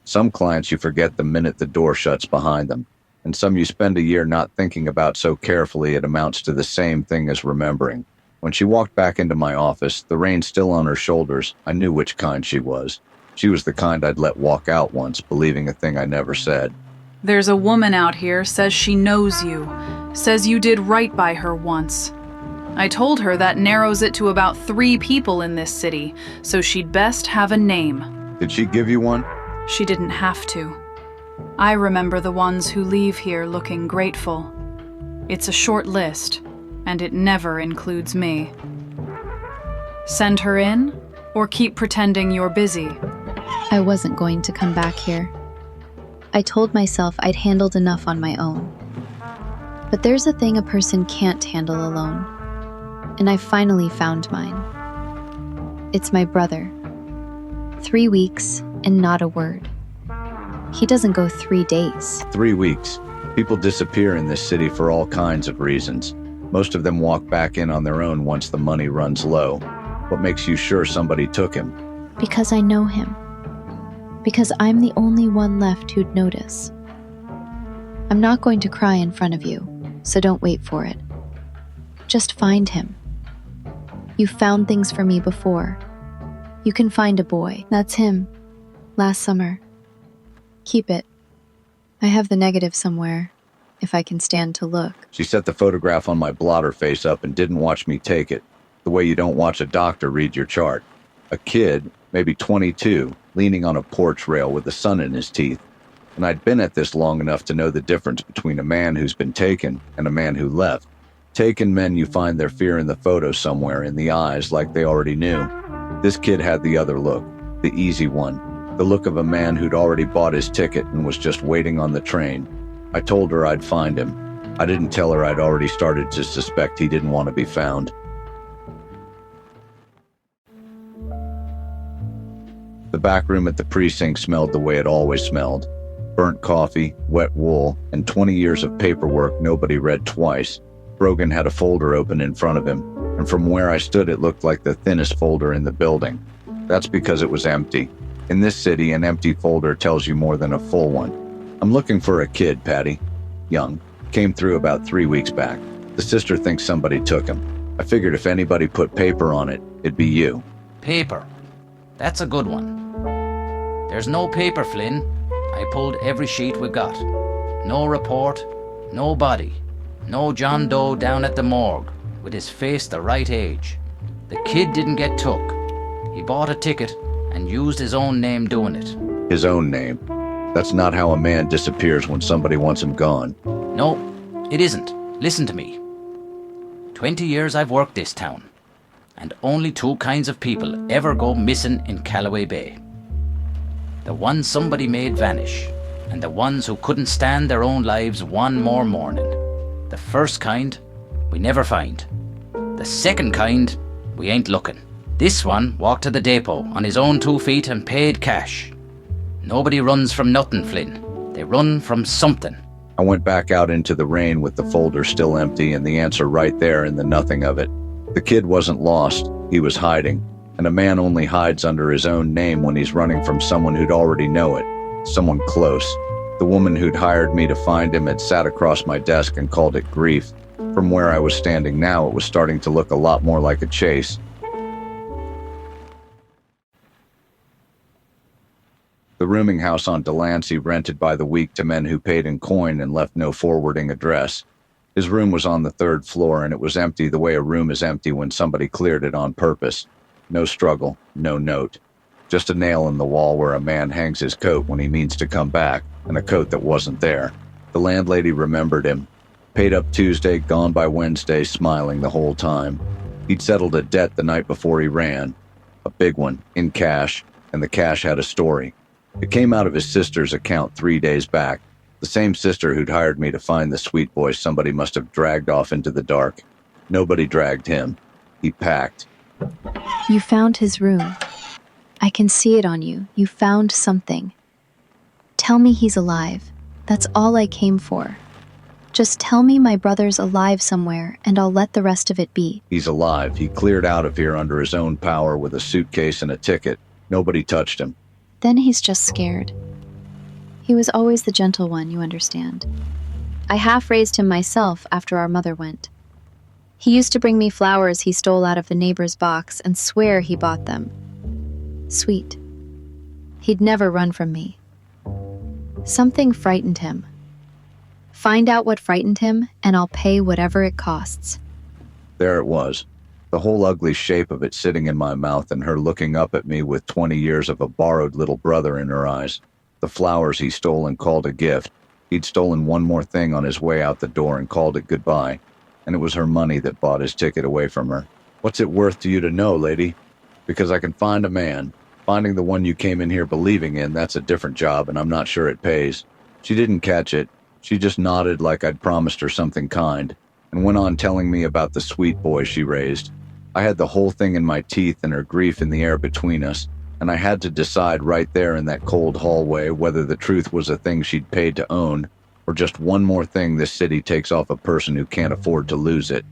Some clients you forget the minute the door shuts behind them, and some you spend a year not thinking about so carefully it amounts to the same thing as remembering. When she walked back into my office, the rein still on her shoulders, I knew which kind she was. She was the kind I'd let walk out once, believing a thing I never said. There's a woman out here says she knows you, says you did right by her once. I told her that narrows it to about 3 people in this city, so she'd best have a name. Did she give you one? She didn't have to. I remember the ones who leave here looking grateful. It's a short list, and it never includes me. Send her in, or keep pretending you're busy? I wasn't going to come back here. I told myself I'd handled enough on my own. But there's a thing a person can't handle alone, and I finally found mine. It's my brother. 3 weeks and not a word. He doesn't go 3 days. 3 weeks. People disappear in this city for all kinds of reasons. Most of them walk back in on their own once the money runs low. What makes you sure somebody took him? Because I know him. Because I'm the only one left who'd notice. I'm not going to cry in front of you, so don't wait for it. Just find him. You found things for me before. You can find a boy. That's him. Last summer. Keep it. I have the negative somewhere, if I can stand to look. She set the photograph on my blotter face up and didn't watch me take it, the way you don't watch a doctor read your chart. A kid, maybe 22, leaning on a porch rail with the sun in his teeth. And I'd been at this long enough to know the difference between a man who's been taken and a man who left. Taken men, you find their fear in the photo somewhere, in the eyes, like they already knew. This kid had the other look, the easy one, the look of a man who'd already bought his ticket and was just waiting on the train. I told her I'd find him. I didn't tell her I'd already started to suspect he didn't want to be found. The back room at the precinct smelled the way it always smelled. Burnt coffee, wet wool, and 20 years of paperwork nobody read twice. Brogan had a folder open in front of him, and from where I stood it looked like the thinnest folder in the building. That's because it was empty. In this city, an empty folder tells you more than a full one. I'm looking for a kid, Patty. Young. Came through about 3 weeks back. The sister thinks somebody took him. I figured if anybody put paper on it, it'd be you. Paper. That's a good one. There's no paper, Flynn. I pulled every sheet we got. No report, no body, no John Doe down at the morgue, with his face the right age. The kid didn't get took. He bought a ticket and used his own name doing it. His own name. That's not how a man disappears when somebody wants him gone. No, it isn't. Listen to me. 20 years I've worked this town, and only 2 kinds of people ever go missing in Calloway Bay. The ones somebody made vanish, and the ones who couldn't stand their own lives one more morning. The first kind, we never find. The second kind, we ain't looking. This one walked to the depot on his own 2 feet and paid cash. Nobody runs from nothing, Flynn. They run from something. I went back out into the rain with the folder still empty and the answer right there in the nothing of it. The kid wasn't lost, he was hiding. And a man only hides under his own name when he's running from someone who'd already know it. Someone close. The woman who'd hired me to find him had sat across my desk and called it grief. From where I was standing now, it was starting to look a lot more like a chase. The rooming house on Delancey rented by the week to men who paid in coin and left no forwarding address. His room was on the 3rd floor, and it was empty the way a room is empty when somebody cleared it on purpose. No struggle, no note. Just a nail in the wall where a man hangs his coat when he means to come back, and a coat that wasn't there. The landlady remembered him. Paid up Tuesday, gone by Wednesday, smiling the whole time. He'd settled a debt the night before he ran. A big one, in cash, and the cash had a story. It came out of his sister's account 3 days back. The same sister who'd hired me to find the sweet boy somebody must have dragged off into the dark. Nobody dragged him. He packed. You found his room. I can see it on you. You found something. Tell me he's alive. That's all I came for. Just tell me my brother's alive somewhere, and I'll let the rest of it be. He's alive. He cleared out of here under his own power with a suitcase and a ticket. Nobody touched him. Then he's just scared. He was always the gentle one, you understand. I half raised him myself after our mother went. He used to bring me flowers he stole out of the neighbor's box and swear he bought them. Sweet. He'd never run from me. Something frightened him. Find out what frightened him, and I'll pay whatever it costs. There it was, the whole ugly shape of it sitting in my mouth and her looking up at me with 20 years of a borrowed little brother in her eyes. The flowers he stole and called a gift. He'd stolen one more thing on his way out the door and called it goodbye. And it was her money that bought his ticket away from her. What's it worth to you to know, lady? Because I can find a man. Finding the one you came in here believing in, that's a different job, and I'm not sure it pays. She didn't catch it. She just nodded like I'd promised her something kind, and went on telling me about the sweet boy she raised. I had the whole thing in my teeth and her grief in the air between us, and I had to decide right there in that cold hallway whether the truth was a thing she'd paid to own, or just one more thing this city takes off a person who can't afford to lose it.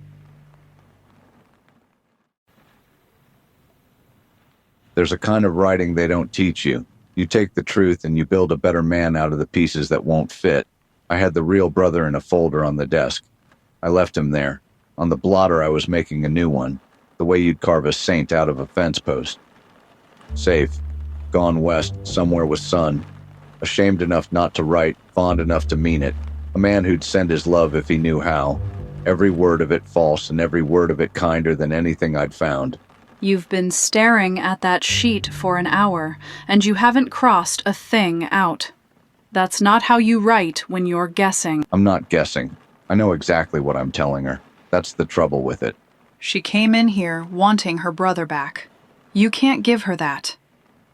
There's a kind of writing they don't teach you. You take the truth and you build a better man out of the pieces that won't fit. I had the real brother in a folder on the desk. I left him there. On the blotter I was making a new one, the way you'd carve a saint out of a fence post. Safe. Gone west, somewhere with sun. Ashamed enough not to write, fond enough to mean it. A man who'd send his love if he knew how. Every word of it false and every word of it kinder than anything I'd found. You've been staring at that sheet for an hour, and you haven't crossed a thing out. That's not how you write when you're guessing. I'm not guessing. I know exactly what I'm telling her. That's the trouble with it. She came in here wanting her brother back. You can't give her that.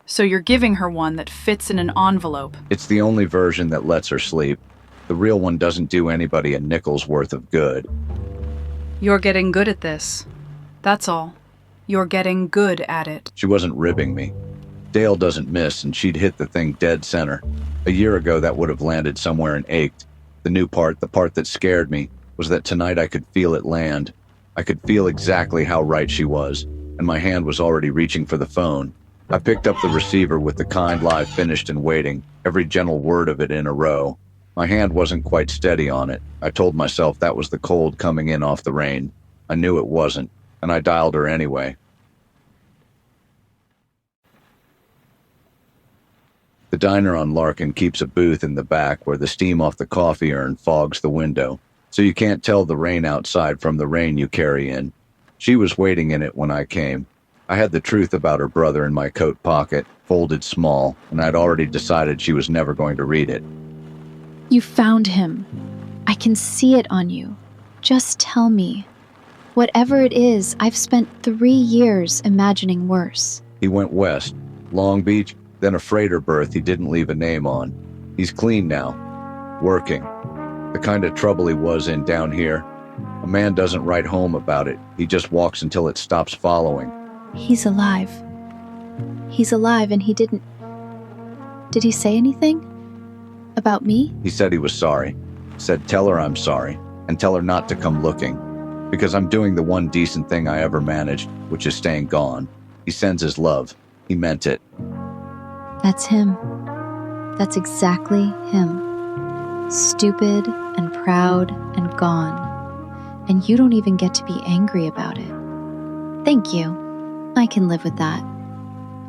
So you're giving her one that fits in an envelope. It's the only version that lets her sleep. The real one doesn't do anybody a nickel's worth of good. You're getting good at this. That's all. You're getting good at it. She wasn't ribbing me. Dale doesn't miss, and she'd hit the thing dead center. A year ago, that would have landed somewhere and ached. The new part, the part that scared me, was that tonight I could feel it land. I could feel exactly how right she was, and my hand was already reaching for the phone. I picked up the receiver with the kind lie finished and waiting, every gentle word of it in a row. My hand wasn't quite steady on it. I told myself that was the cold coming in off the rain. I knew it wasn't, and I dialed her anyway. The diner on Larkin keeps a booth in the back where the steam off the coffee urn fogs the window, so you can't tell the rain outside from the rain you carry in. She was waiting in it when I came. I had the truth about her brother in my coat pocket, folded small, and I'd already decided she was never going to read it. You found him. I can see it on you. Just tell me. Whatever it is, I've spent 3 years imagining worse. He went west, Long Beach, then a freighter berth he didn't leave a name on. He's clean now, working. The kind of trouble he was in down here. A man doesn't write home about it. He just walks until it stops following. He's alive. He's alive and he didn't... Did he say anything? About me? He said he was sorry. Said tell her I'm sorry, and tell her not to come looking. Because I'm doing the one decent thing I ever managed, which is staying gone. He sends his love. He meant it. That's him. That's exactly him. Stupid and proud and gone. And you don't even get to be angry about it. Thank you. I can live with that.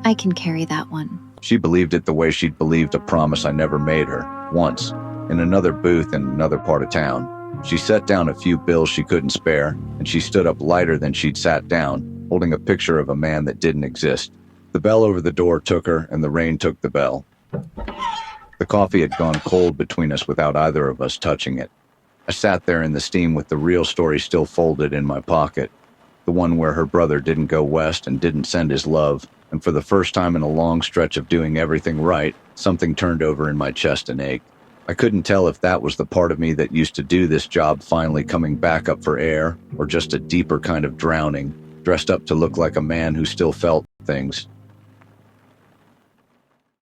I can carry that one. She believed it the way she'd believed a promise I never made her, once, in another booth in another part of town. She set down a few bills she couldn't spare, and she stood up lighter than she'd sat down, holding a picture of a man that didn't exist. The bell over the door took her, and the rain took the bell. The coffee had gone cold between us without either of us touching it. I sat there in the steam with the real story still folded in my pocket, the one where her brother didn't go west and didn't send his love, and for the first time in a long stretch of doing everything right, something turned over in my chest and ached. I couldn't tell if that was the part of me that used to do this job finally coming back up for air, or just a deeper kind of drowning, dressed up to look like a man who still felt things.